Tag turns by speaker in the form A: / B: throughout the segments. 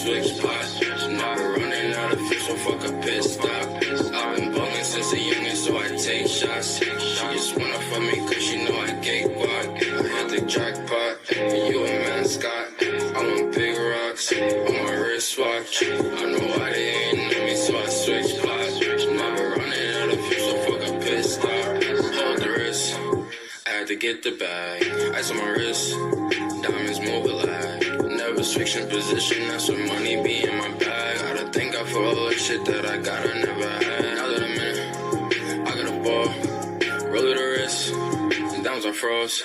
A: switch spots. Now we're running out of fuel, so fuck a pit stop. I've been ballin' since a youngin', so I take shots. She just wanna fuck me cause she know I gay guap. I hit the jackpot, you a mascot. I want big rocks on my wristwatch. I know why they ain't know me, so I switch spots. Now we're running out of fuel, so fuck a pit stop. Hold the wrist, I had to get the bag. Ice on my wrist, diamonds move alive. Never switching position, that's when money be in my bag. Gotta thank God for all the shit that I got, I never had. Now that I'm in it, I got a ball, roll of the wrist, and downs are froze.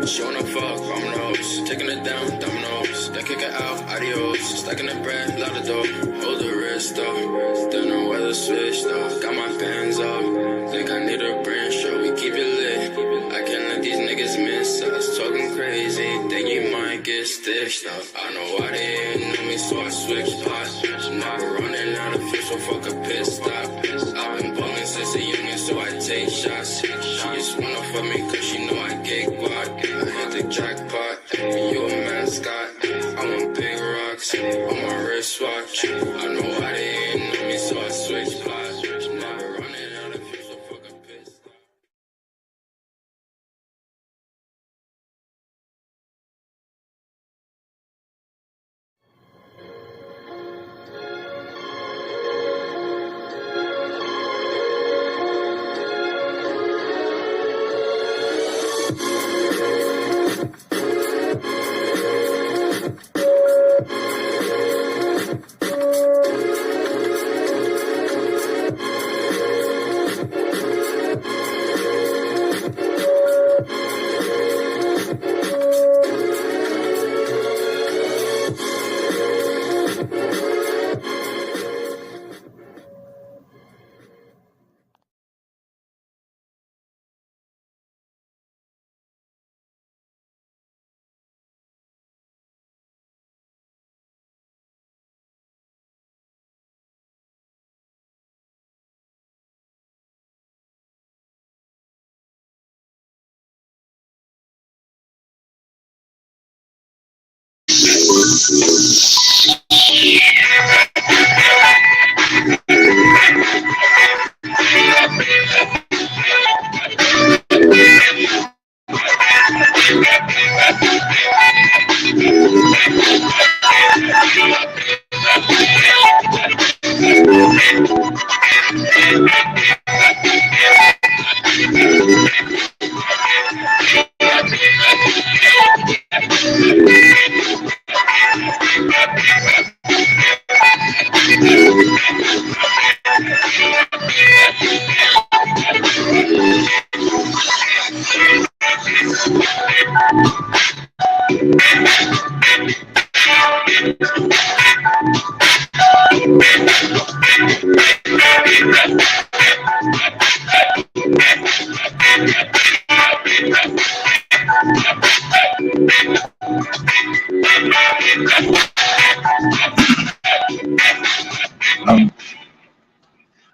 A: She wanna fuck, I'm the host. Taking it down, dominoes. Then kick it out, adios. Stacking the bread, loud the door. Hold the wrist though. Don't know where the switch though. Got my pants off. Think I need a brand show, we keep it lit. I can't let these niggas miss us. Talking crazy, think you might get stitched up. I know why they ain't know me, so I switch spots. Now we're running out of fuel, so fuck a pit stop. I've been ballin' since a youngin', so I take shots. She just wanna fuck me cause she know I get guap. I hit the jackpot, you a mascot. I want big rocks on my wristwatch. I know why they ain't know me, so I switch spots. Now we're running out of fuel, so fuck a pit stop.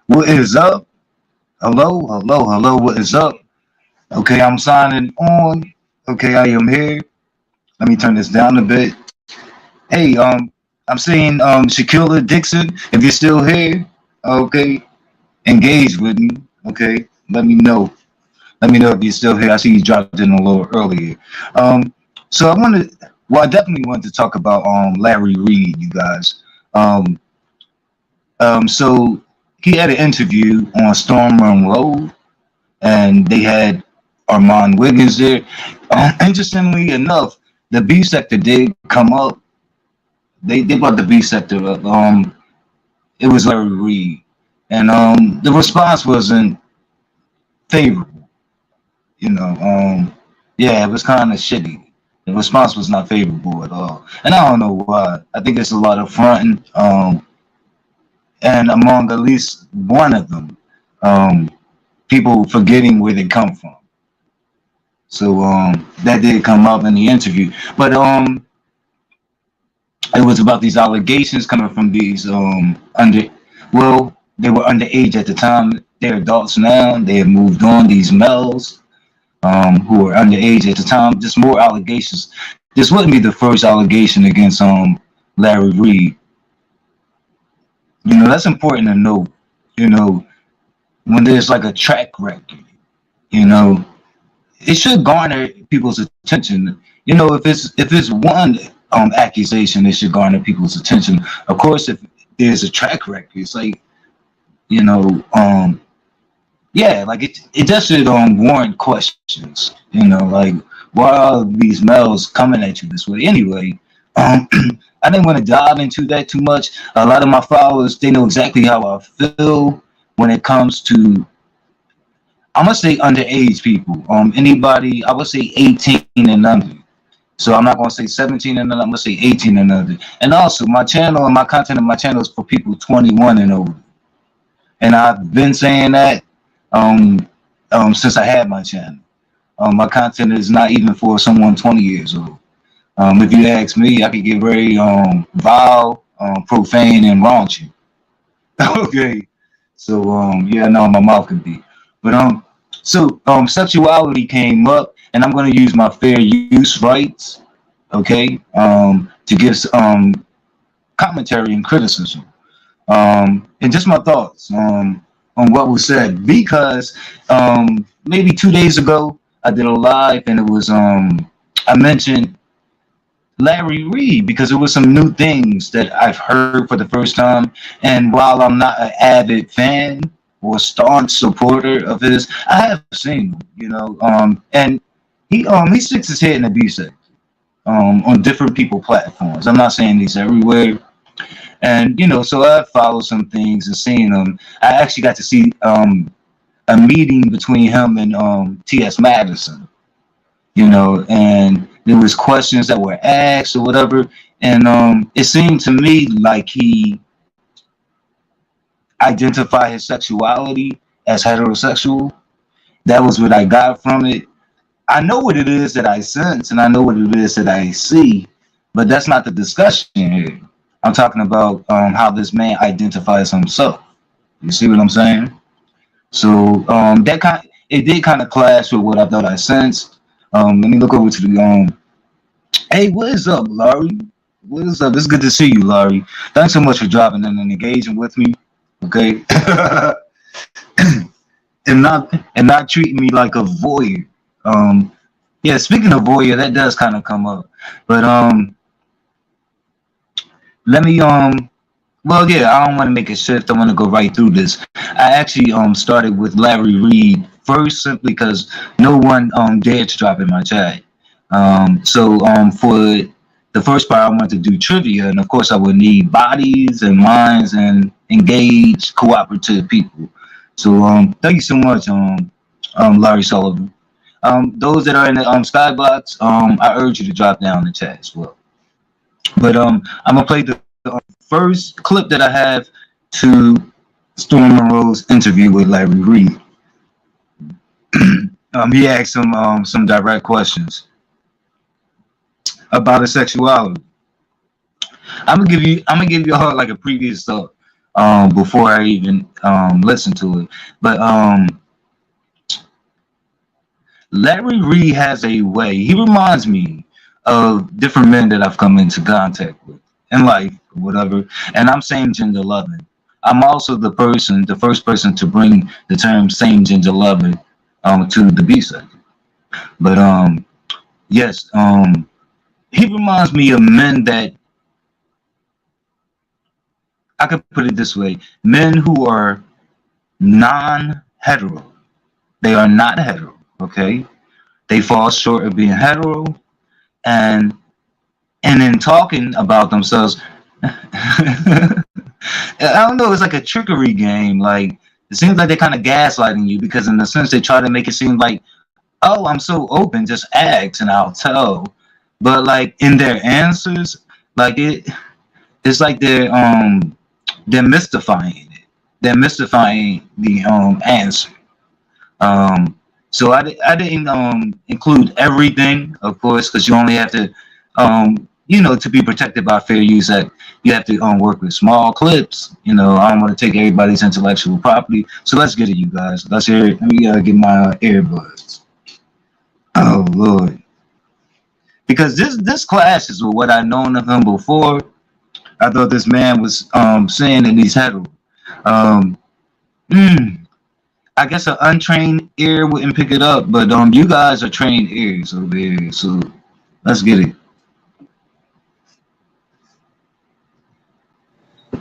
B: What is up? Hello, hello, hello. What is up? Okay, I'm signing on. Okay, I am here. Let me turn this down a bit. Hey, I'm seeing Shaquilla Dixon. If you're still here, okay, engage with me. Okay, let me know. Let me know if you're still here. I see you dropped in a little earlier. So I wanted, well, I definitely wanted to talk about Larry Reid, you guys. So he had an interview on Storm Run Road, and they had Armand Wiggins there. Interestingly enough, the B sector did come up. They brought the B sector up. It was Larry Reid, and the response wasn't favorable. You know, yeah, it was kind of shitty. The response was not favorable at all, and I don't know why. I think it's a lot of fronting. And among at least one of them, people forgetting where they come from. So that did come up in the interview, but it was about these allegations coming from these they were underage at the time. They're adults now. They have moved on. These males who were underage at the time. Just more allegations. This wouldn't be the first allegation against Larry Reid. You know, that's important to know. You know, when there's like a track record, you know, it should garner people's attention. You know, if it's one accusation, it should garner people's attention. Of course, if there's a track record, it's like, you know, yeah, like it just should warrant questions. You know, like, why are these males coming at you this way anyway? Um, I didn't want to dive into that too much. A lot of my followers, they know exactly how I feel when it comes to, I'm gonna say, underage people. Anybody, I would say 18 and under. So I'm not gonna say 17 and under. I'm gonna say 18 and under. And also, my channel and my content of my channel is for people 21 and over. And I've been saying that um, since I had my channel. My content is not even for someone 20 years old. If you ask me, I could get very vile, profane, and raunchy. Okay, so yeah, no, my mouth can be. But sexuality came up, and I'm going to use my fair use rights, okay, to give commentary and criticism, and just my thoughts on what was said. Because maybe 2 days ago, I did a live, and it was I mentioned Larry Reid because there was some new things that I've heard for the first time. And while I'm not an avid fan or staunch supporter of his, I have seen him, you know, and he sticks his head in the B sector on different people platforms. I'm not saying he's everywhere. And you know, so I followed some things and seen them. I actually got to see a meeting between him and T.S. Madison, you know, and there was questions that were asked or whatever, and it seemed to me like he identified his sexuality as heterosexual. That was what I got from it. I know what it is that I sense, and I know what it is that I see, but that's not the discussion here. I'm talking about how this man identifies himself. You see what I'm saying? So it did kind of clash with what I thought I sensed. Let me look over to the Hey, what is up, Laurie? What is up? It's good to see you, Laurie. Thanks so much for dropping in and engaging with me. Okay, and not treating me like a voyeur. Yeah, speaking of voyeur, that does kind of come up. But let me well, yeah, I don't want to make a shift. I want to go right through this. I actually started with Larry Reid first simply because no one dared to drop in my chat. So for the first part, I wanted to do trivia, and of course, I would need bodies and minds and engaged, cooperative people. So thank you so much, Larry Sullivan. Those that are in the skybox, I urge you to drop down in the chat as well. But I'm gonna play the first clip that I have to Storm Monroe's interview with Larry Reid. He asked him some direct questions about his sexuality. I'm gonna give you all like a previous thought before I even listen to it. But Larry Reid has a way. He reminds me of different men that I've come into contact with in life, whatever. And I'm same gender loving. I'm also the first person to bring the term same gender loving to the B sector. But yes, he reminds me of men that, I could put it this way: men who are non-hetero. They are not hetero. Okay, they fall short of being hetero, and in talking about themselves, I don't know, it's like a trickery game. Like, it seems like they're kind of gaslighting you, because in a sense they try to make it seem like, oh, I'm so open, just ask and I'll tell. But like in their answers, like it's like they're mystifying it. They're mystifying the answer. So I didn't include everything, of course, because you only have to, to be protected by fair use Act, you have to work with small clips. I don't want to take everybody's intellectual property. So let's get it, you guys. Let's hear it. Let me get my earbuds. Oh Lord, because this clashes with what I've known of him before. I thought this man was saying that he's hetero. Um, mm, I guess an untrained ear wouldn't pick it up, but you guys are trained ears over here, so let's get it.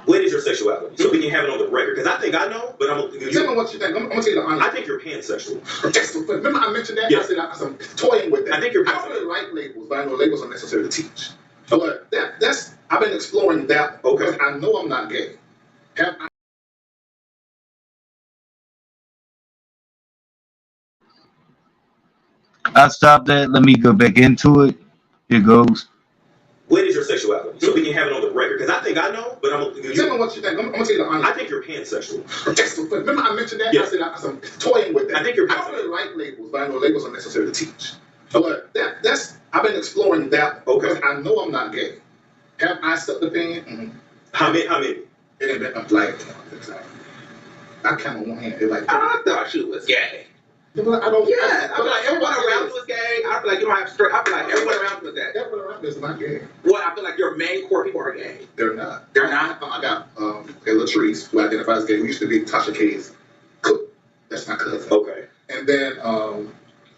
A: What is your sexuality? So we can have it on the record. Because I think I know, but I'm gonna
C: tell me what you think. I'm gonna tell you the honest.
A: I think you're pansexual.
C: Remember I mentioned that?
A: Yeah.
C: I said I'm toying with that.
A: I think you're
C: I don't really like labels, but I know labels are necessary to teach. But that's I've been exploring that because I know I'm not gay. Have I
B: I stopped that. Let me go back into it. Here goes.
A: What is your sexuality? So we can have it on the record. Because I think I know, but I'm gonna
C: tell me what you think. I'm gonna tell you the honest.
A: I think you're pansexual.
C: Remember I mentioned that?
A: Yeah.
C: I said I'm toying with that.
A: I think you're
C: I don't really like labels, but I know labels are necessary to teach. But that's I've been exploring that because I know I'm not gay. Have I stepped the pen? Mm-hmm.
A: How many?
C: It ain't been like I count on one hand. It's like
A: I thought she was gay.
C: I don't.
A: Yeah, I feel like everyone around you is gay. I feel like you don't have straight. I feel like everyone around you is gay.
C: Everyone around me is not gay.
A: Well, I feel like your main core people are gay.
C: They're not.
A: They're not.
C: I got Latrice, who identifies gay. We used to be Tasha K's cook. That's my cousin.
A: Okay.
C: And then who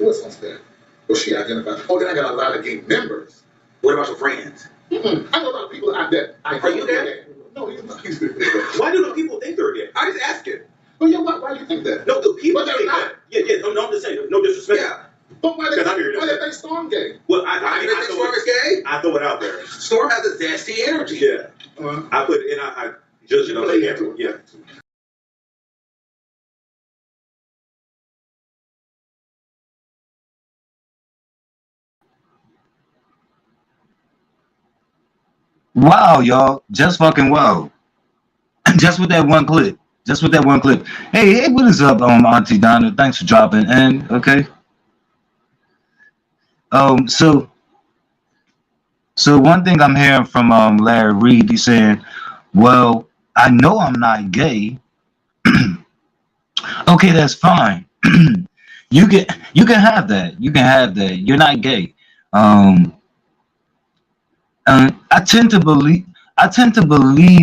C: else was there? Well, she identifies. Oh, then I got a lot of gay members.
A: What about your friends?
C: I know a lot of people that
A: Are you gay?
C: No, he's not.
A: Why do the people think they're gay? I just ask it.
C: Well, yeah, why do you think that?
A: No, the people
C: But they're
A: think
C: not.
A: that. Yeah. No, I'm just saying. No disrespect.
C: Yeah. But why did they Storm gay?
A: Well, I
D: think Storm is gay?
A: I throw it out there.
D: Storm has a zesty energy.
A: Yeah. I put it in. I judge it on the camera. Yeah.
B: Wow, y'all, just fucking wow. Just with that one clip. Just with that one clip. Hey, what is up, Auntie Donna? Thanks for dropping in. Okay. So one thing I'm hearing from Larry Reid, he's saying, well, I know I'm not gay. Okay, that's fine. you can have that. You can have that. You're not gay. I tend to believe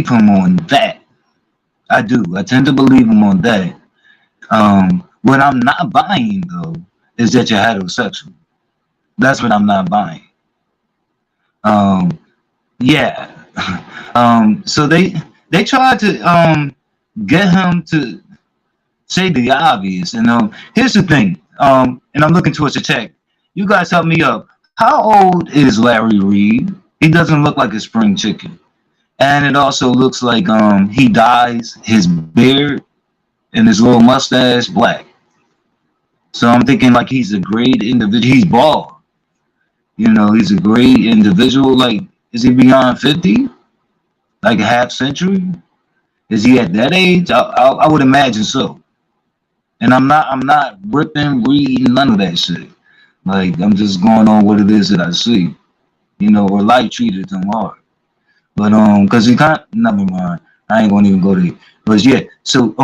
B: him on that. I do. I tend to believe him on that. What I'm not buying though is that you're heterosexual. That's what I'm not buying. Yeah. So they tried to get him to say the obvious. And here's the thing. And I'm looking towards the tech. You guys help me up. How old is Larry Reid? He doesn't look like a spring chicken. And it also looks like he dyes his beard and his little mustache black. So I'm thinking like he's a great individual. He's bald. He's a great individual. Like, is he beyond 50? Like a half century? Is he at that age? I would imagine so. And I'm not ripping, reading, none of that shit. Like, I'm just going on what it is that I see. Where life treated him hard. But because he can't, never mind. I ain't gonna even go there. But yeah, so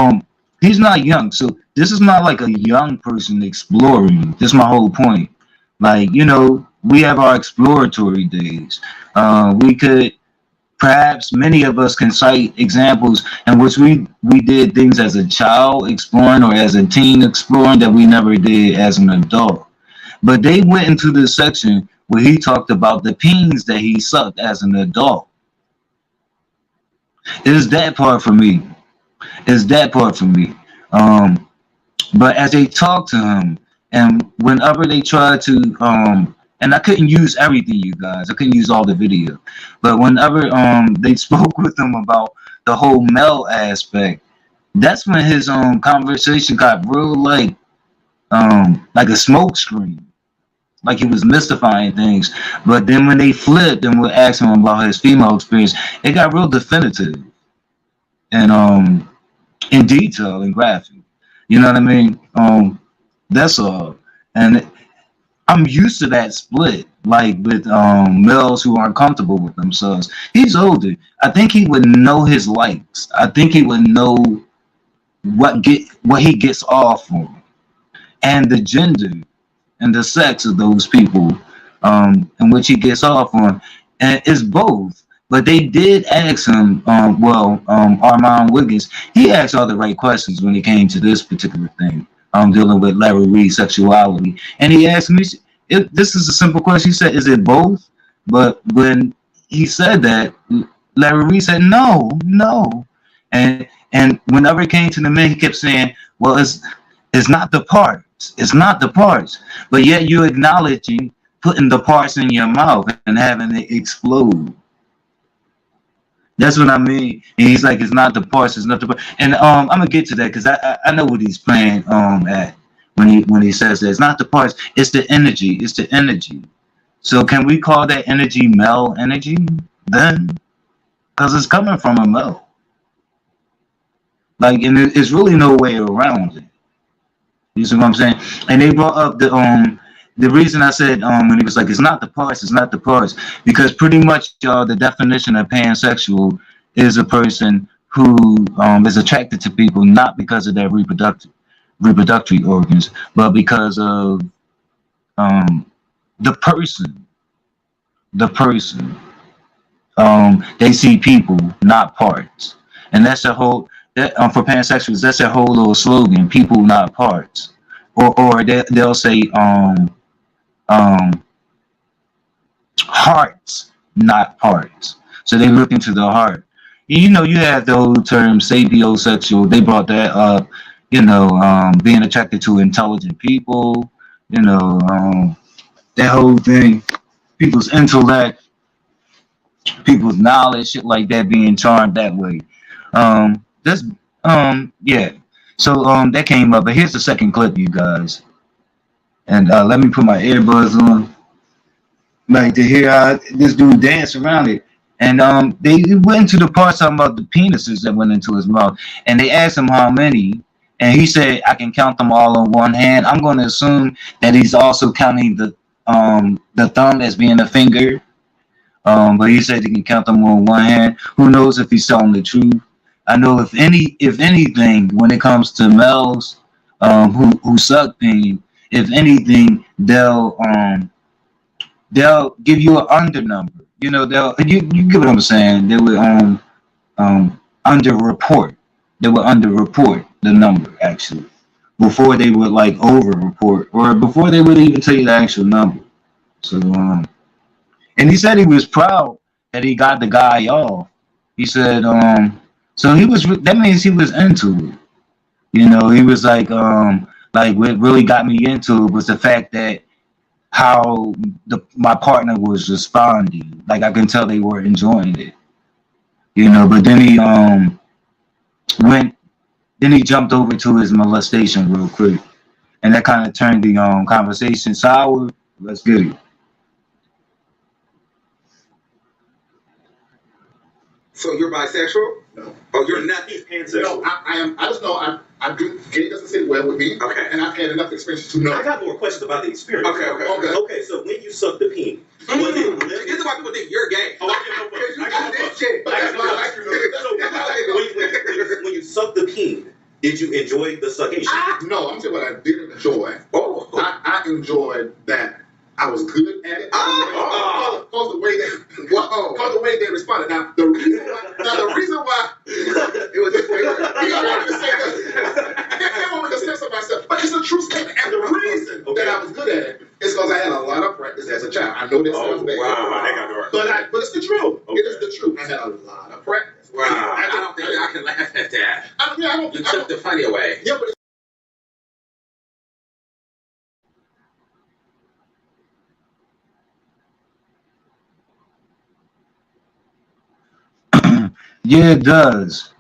B: he's not young. So this is not like a young person exploring. This is my whole point. Like, we have our exploratory days. We could perhaps many of us can cite examples in which we did things as a child exploring or as a teen exploring that we never did as an adult. But they went into this section where he talked about the peens that he sucked as an adult. Is that part for me? But as they talked to him, and whenever they tried to, and I couldn't use everything, you guys. I couldn't use all the video. But whenever they spoke with him about the whole male aspect, that's when his conversation got real like a smoke screen. Like he was mystifying things. But then when they flipped and would ask him about his female experience, it got real definitive and in detail and graphic. You know what I mean? That's all. And I'm used to that split, like with males who aren't comfortable with themselves. He's older. I think he would know his likes. I think he would know what he gets off on, and the gender and the sex of those people in which he gets off on. And it's both. But they did ask him, Armand Wiggins, he asked all the right questions when it came to this particular thing, dealing with Larry Reid's sexuality. And he asked me, if this is a simple question. He said, is it both? But when he said that, Larry Reid said, no, no. And whenever it came to the men, he kept saying, well, it's not the parts. It's not the parts. But yet you're acknowledging putting the parts in your mouth and having it explode. That's what I mean. And he's like, it's not the parts, it's not the parts. And I'm gonna get to that because I know what he's playing at when he says that it's not the parts, it's the energy. It's the energy. So can we call that energy male energy then? Because it's coming from a male. Like, and there's really no way around it. You see what I'm saying? And they brought up the reason I said when he was like, it's not the parts, it's not the parts, because pretty much the definition of pansexual is a person who is attracted to people not because of their reproductory organs, but because of the person. The person. They see people, not parts, and that's the whole. That for pansexuals, that's their whole little slogan: people, not parts. Or they'll say hearts, not parts. So they look into the heart. You know, you have the old term sapiosexual. They brought that up. You know, being attracted to intelligent people. You know, that whole thing. People's intellect, people's knowledge, shit like that, being charmed that way. That's yeah. So that came up. But here's the second clip, you guys. And let me put my earbuds on, like to hear how this dude dance around it. And they went into the part talking about the penises that went into his mouth, and they asked him how many, and he said, "I can count them all on one hand." I'm going to assume that he's also counting the thumb as being a finger. But he said he can count them on one hand. Who knows if he's telling the truth? I know if anything, when it comes to males who suck pain, if anything, they'll give you an under number. You know, you get what I'm saying. They would underreport. They would underreport the number actually before they would like overreport, or before they would even tell you the actual number. So and he said he was proud that he got the guy off. He said so he was, that means he was into it. You know, he was like what really got me into it was the fact that how my partner was responding. Like I can tell they were enjoying it. You know, but then he jumped over to his molestation real quick. And that kind of turned the conversation sour. Let's get it.
D: So you're bisexual?
C: No.
D: Oh, you're not. He's pansexual.
C: No, I am. I just know I do. Gay doesn't sit well with me.
D: Okay.
C: And I've had enough experience to know.
E: I got more questions about the experience.
D: Okay.
E: So when you sucked the peen, was it?
D: This is why people think you're gay.
E: Oh, I got no question.
C: That's
E: When you sucked the peen, did you enjoy the suckation?
C: No, I'm saying what I didn't enjoy.
D: Oh.
C: I enjoyed that I was good at it. Because the way they responded. Now the reason why it was just you got me to say this. I can't want me to censor myself, but it's a true statement. And the reason that I was good at it is because I had a lot of practice as a child. I know this sounds bad.
E: Wow.
C: But it's the truth.
E: Okay.
C: It is the truth. I had a lot of practice.
D: Wow. I don't think I can laugh at that.
C: I don't.
D: You took the funny away.
C: Yeah, but
B: Yeah, it does.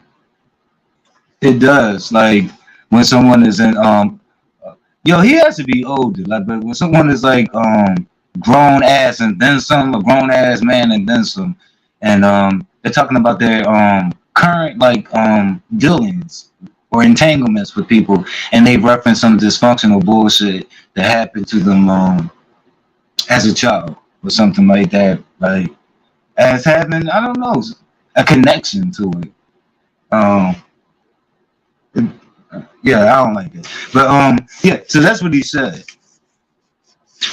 B: It does. Like when someone is in he has to be older. Like, but when someone is like grown ass and then some, a grown ass man and then some, and they're talking about their current like dealings or entanglements with people, and they reference some dysfunctional bullshit that happened to them as a child or something like that. Like as having, I don't know, a connection to it. Yeah, I don't like it. But yeah, so that's what he said.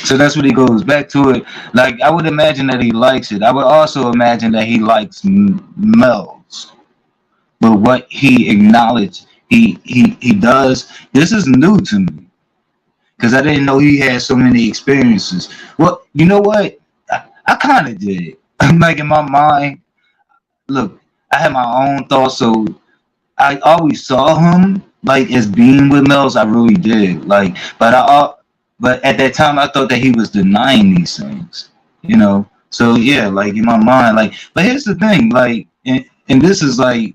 B: So that's what he goes back to it. Like I would imagine that he likes it. I would also imagine that he likes males. But what he acknowledged, he does. This is new to me because I didn't know he had so many experiences. Well, you know what? I kind of did. Like in my mind, look, I had my own thoughts, so I always saw him like as being with males. I really did. Like, but at that time, I thought that he was denying these things. You know. So yeah, like in my mind, like. But here's the thing, like, and this is like.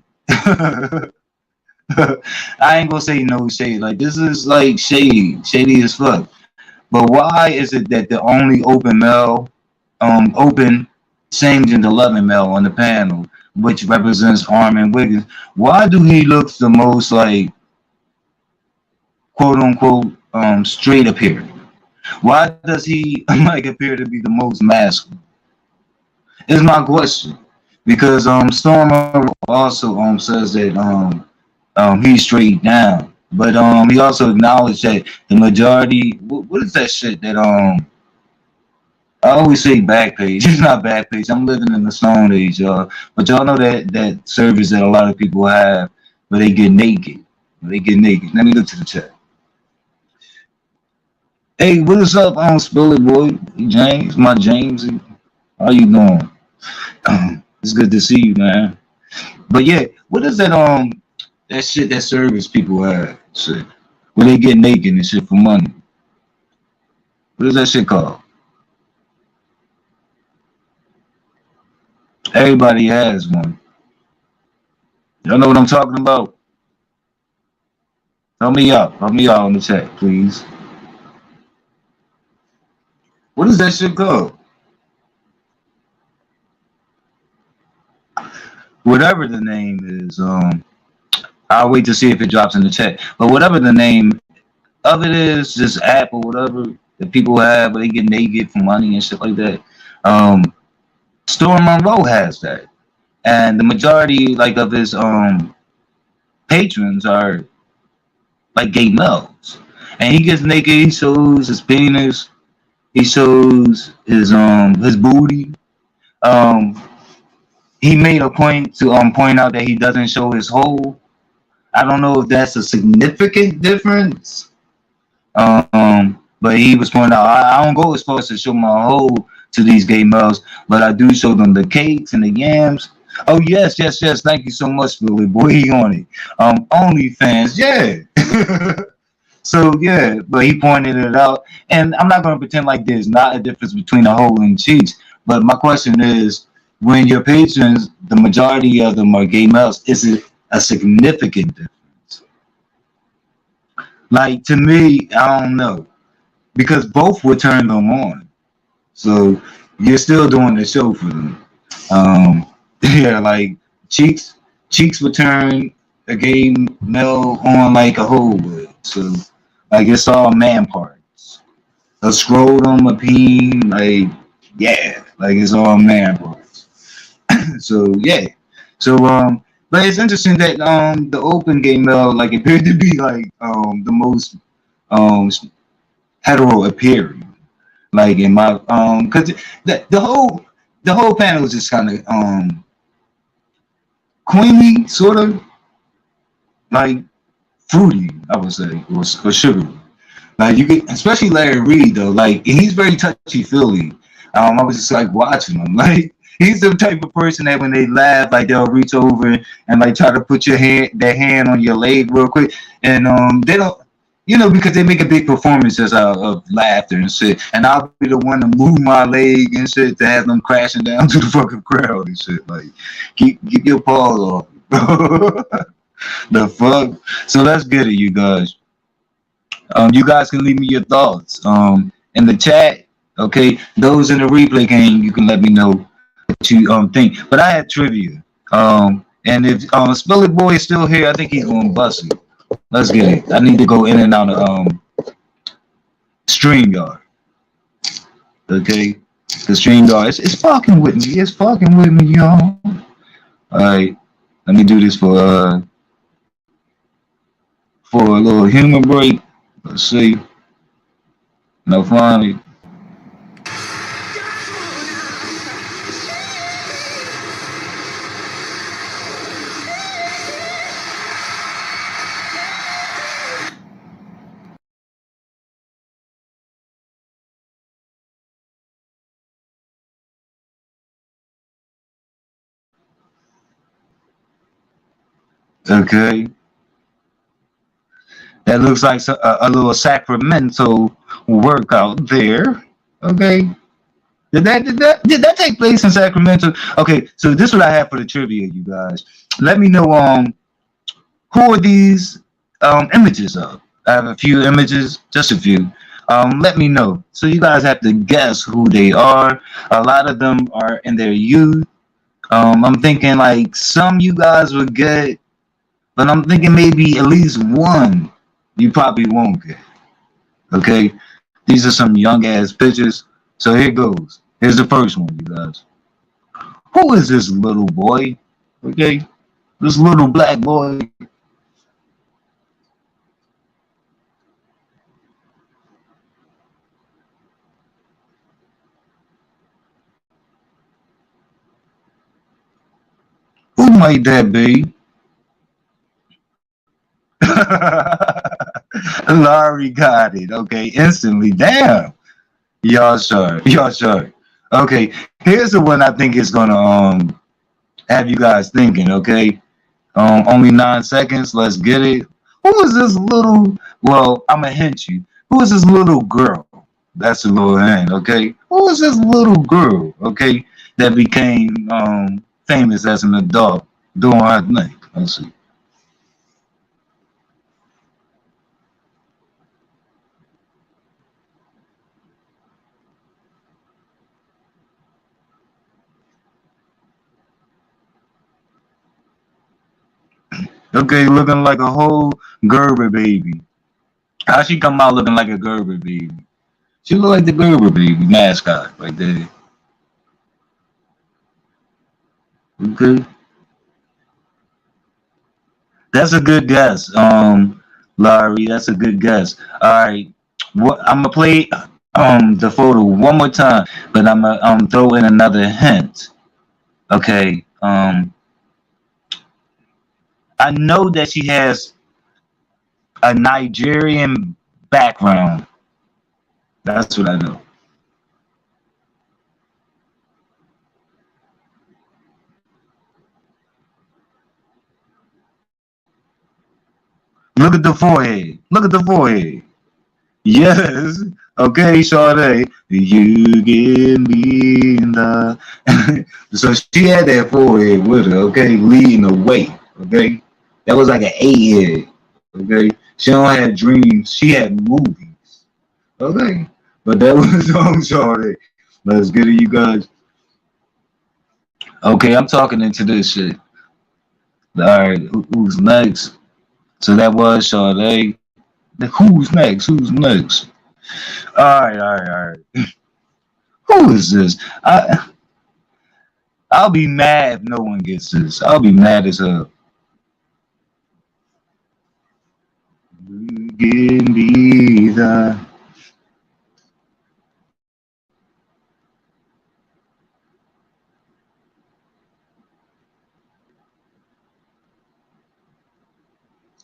B: I ain't gonna say no shade. Like this is like shady as fuck. But why is it that the only open same gender loving male on the panel, which represents Armin Wiggins, why do he looks the most like quote unquote straight appearing? Why does he like appear to be the most masculine? Is my question. Because Stormer also says that he's straight down. But he also acknowledged that the majority what is that shit that I always say back page. It's not back page. I'm living in the Stone Age, y'all. But y'all know that service that a lot of people have where they get naked. Where they get naked. Let me look to the chat. Hey, what is up? Spill it, boy. James, my James. How you doing? It's good to see you, man. But yeah, what is that shit that service people have? Shit. Where they get naked and shit for money. What is that shit called? Everybody has one. Y'all know what I'm talking about? Help me out. Help me out in the chat, please. What is that shit called? Whatever the name is, I'll wait to see if it drops in the chat. But whatever the name of it is, this app or whatever that people have where they get naked for money and shit like that. Storm Monroe has that. And the majority like of his patrons are like gay males. And he gets naked, he shows his penis, he shows his booty. He made a point to point out that he doesn't show his hole. I don't know if that's a significant difference. But he was pointing out I don't go as far as to show my hole to these gay males, but I do show them the cakes and the yams. Oh yes. Thank you so much, Billy Boy. He on it. OnlyFans, yeah. So yeah, but he pointed it out, and I'm not gonna pretend like there's not a difference between a hole and cheeks. But my question is, when your patrons, the majority of them are gay males, is it a significant difference? Like to me, I don't know, because both would turn them on. So you're still doing the show for them. Yeah, like cheeks would turn a gay male on like a hole would. So like it's all man parts. A scrotum, a peen, like yeah, like it's all man parts. So yeah. So but it's interesting that the open gay male like appeared to be like the most hetero appearing. Like in my because the whole panel was just kind of creamy, sort of like fruity, I would say, or sugary. Like you get, especially Larry Reid though. Like he's very touchy feely. I was just like watching him. Like he's the type of person that when they laugh, like they'll reach over and like try to put their hand on your leg real quick, and they don't. You know, because they make a big performances out of laughter and shit. And I'll be the one to move my leg and shit to have them crashing down to the fucking crowd and shit. Like, keep your paws off. The fuck? So let's get it, you guys. You guys can leave me your thoughts in the chat. Okay, those in the replay game, you can let me know what you think. But I had trivia. And if Spill It Boy is still here, I think he's gonna bust it. Let's get it. I need to go in and out of StreamYard. Okay? The StreamYard, it's fucking with me. It's fucking with me, y'all. Alright. Let me do this for a little humor break. Let's see. No funny. Okay, that looks like a little Sacramento workout there. Okay, did that take place in Sacramento? Okay, so this is what I have for the trivia, you guys. Let me know who are these images of? I have a few images, just a few. Let me know. So you guys have to guess who they are. A lot of them are in their youth. I'm thinking like some you guys will get, but I'm thinking maybe at least one you probably won't get. Okay, these are some young ass pictures. So here goes. Here's the first one, you guys. Who is this little boy? Okay, this little black boy. Who might that be? Laurie got it. Okay, instantly. Damn. Y'all sure. Y'all sure. Okay, here's the one I think is gonna have you guys thinking. Okay, only 9 seconds. Let's get it. Who is this little? Well, I'm gonna hint you. Who is this little girl? That's a little hint. Okay, who is this little girl? Okay, that became famous as an adult doing her thing. Let's see. Okay, looking like a whole Gerber baby. How she come out looking like a Gerber baby? She look like the Gerber baby mascot right there. Okay, that's a good guess, Larry. That's a good guess. All right, what I'm gonna play the photo one more time, but I'm gonna throw in another hint. Okay, I know that she has a Nigerian background. That's what I know. Look at the forehead. Look at the forehead. Yes. Okay, Sade. You give me the. So she had that forehead with her. Okay, leading the way. Okay, that was like an A-head. Okay, she don't have dreams. She had movies. Okay, but that was on Sade. Let's get it, you guys. Okay, I'm talking into this shit. All right, who's next? So that was Sade. Who's next? Who's next? All right. Who is this? I'll be mad if no one gets this. I'll be mad as hell. Give me the.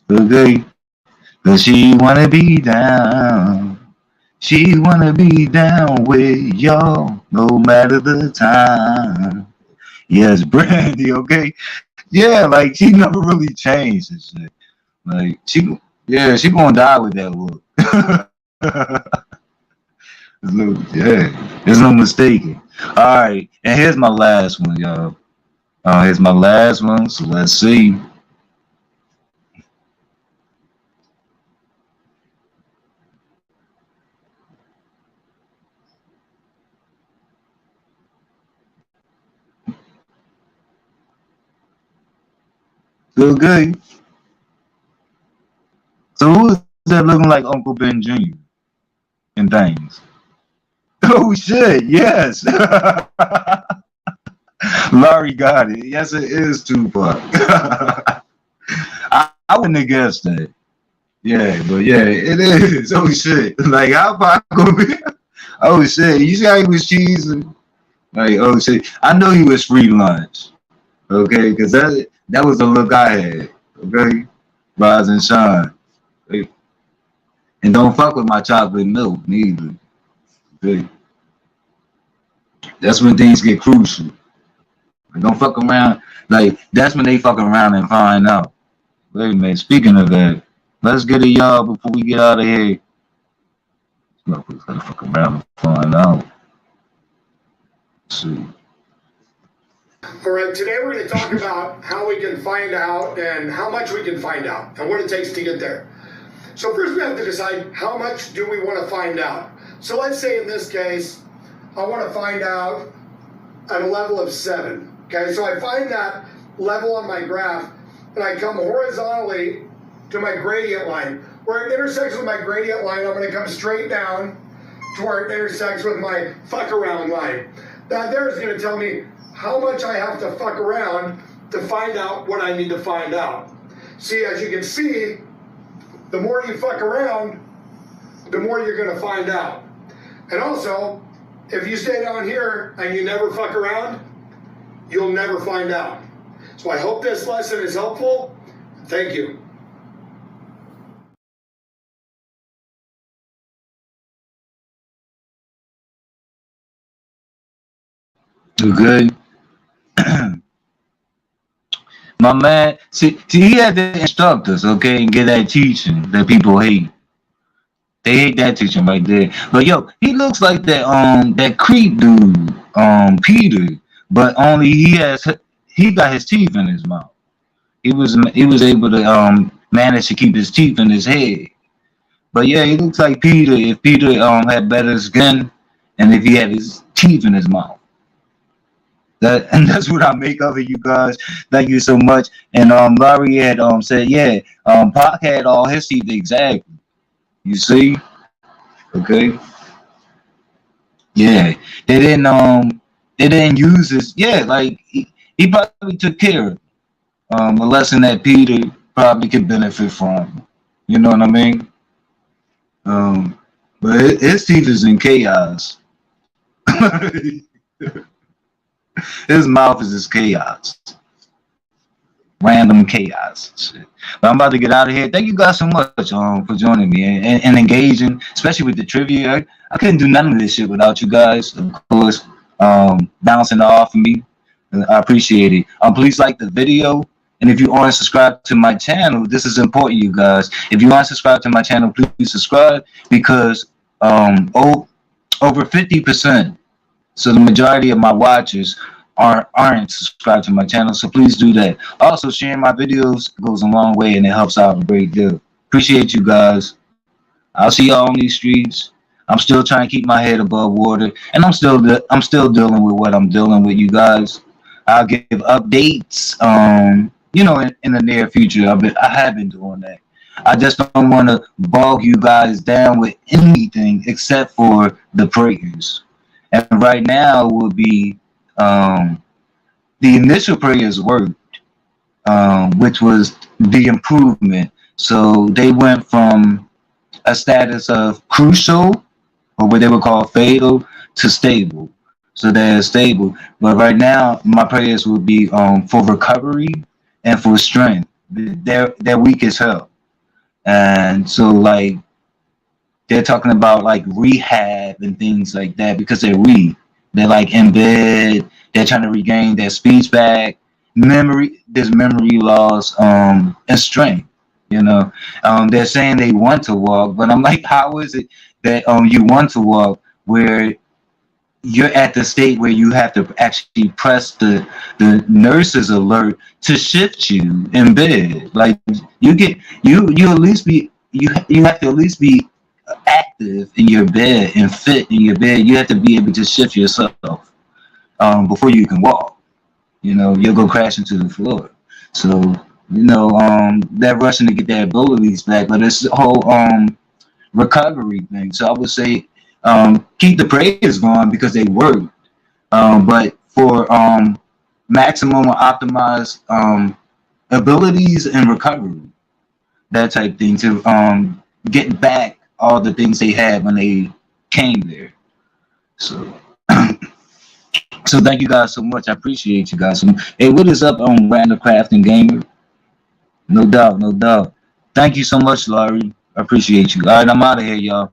B: Okay, cause she wanna be down. She wanna be down with y'all, no matter the time. Yes, Brandy. Okay, yeah, like she never really changed and shit. Like yeah, she gonna die with that look. Yeah, there's no mistaking. All right, and here's my last one, y'all. Here's my last one. So let's see. Good. So who is that looking like Uncle Ben Jr. and things? Oh shit! Yes, Laurie got it. Yes, it is Tupac. I wouldn't have guessed that. Yeah, but yeah, it is. Oh shit! Like how Pac gonna be? Oh shit! You see how he was cheesing? Like oh shit! I know he was free lunch. Okay, because that was the look I had. Okay, rise and shine. Okay? And don't fuck with my chocolate milk neither. Okay? That's when things get crucial. Like, don't fuck around. Like that's when they fuck around and find out. Wait a minute. Speaking of that, let's get it, y'all, before we get out of here. Motherfuckers gotta fuck around and find out. Let's see.
F: All right, today we're going to talk about how we can find out and how much we can find out and what it takes to get there. So first we have to decide how much do we want to find out. So let's say in this case, I want to find out at a level of 7. Okay, so I find that level on my graph and I come horizontally to my gradient line. Where it intersects with my gradient line, I'm going to come straight down to where it intersects with my fuck around line. That there is going to tell me how much I have to fuck around to find out what I need to find out. See, as you can see, the more you fuck around, the more you're going to find out. And also, if you stay down here and you never fuck around, you'll never find out. So I hope this lesson is helpful. Thank you.
B: You good? My man, see, he had to instruct us, okay, and get that teaching that people hate. They hate that teaching right there. But yo, he looks like that creep dude, Peter, but only he got his teeth in his mouth. He was able to manage to keep his teeth in his head. But yeah, he looks like Peter if Peter had better skin and if he had his teeth in his mouth. And that's what I make of it, you guys. Thank you so much. And Larry had said, yeah, Pac had all his teeth exactly. You see? Okay. Yeah. They didn't use this. Yeah, like he probably took care of a lesson that Peter probably could benefit from. You know what I mean? But his teeth is in chaos. His mouth is just chaos. Random chaos. Shit. But I'm about to get out of here. Thank you guys so much for joining me and engaging, especially with the trivia. I couldn't do none of this shit without you guys, of course, bouncing off of me. I appreciate it. Please like the video. And if you aren't subscribed to my channel, this is important, you guys. If you aren't subscribed to my channel, please subscribe because over 50%, so the majority of my watchers aren't subscribed to my channel, so please do that. Also, sharing my videos goes a long way and it helps out a great deal. Appreciate you guys. I'll see y'all on these streets. I'm still trying to keep my head above water, and I'm still dealing with what I'm dealing with, you guys. I'll give updates, in the near future. I have been doing that. I just don't want to bog you guys down with anything except for the prayers. And right now will be the initial prayers worked, which was the improvement. So they went from a status of crucial, or what they would call fatal, to stable. So they're stable. But right now, my prayers will be for recovery and for strength. They're weak as hell. And so, like, they're talking about like rehab and things like that because they're weak. They're like in bed. They're trying to regain their speech back. There's memory loss, and strength. They're saying they want to walk, but I'm like, how is it that you want to walk where you're at the state where you have to actually press the nurse's alert to shift you in bed? Like you at least be you have to at least be active in your bed and fit in your bed. You have to be able to shift yourself before you can walk. You'll go crash into the floor. So they're rushing to get their abilities back, but it's the whole recovery thing. So I would say keep the prayers going because they work, but for maximum or optimized abilities and recovery, that type thing, to get back all the things they had when they came there. So so thank you guys so much. I appreciate you guys. Hey, what is up on Random Crafting Gamer? No doubt, no doubt. Thank you so much, Larry. I appreciate you. All right, I'm out of here, y'all.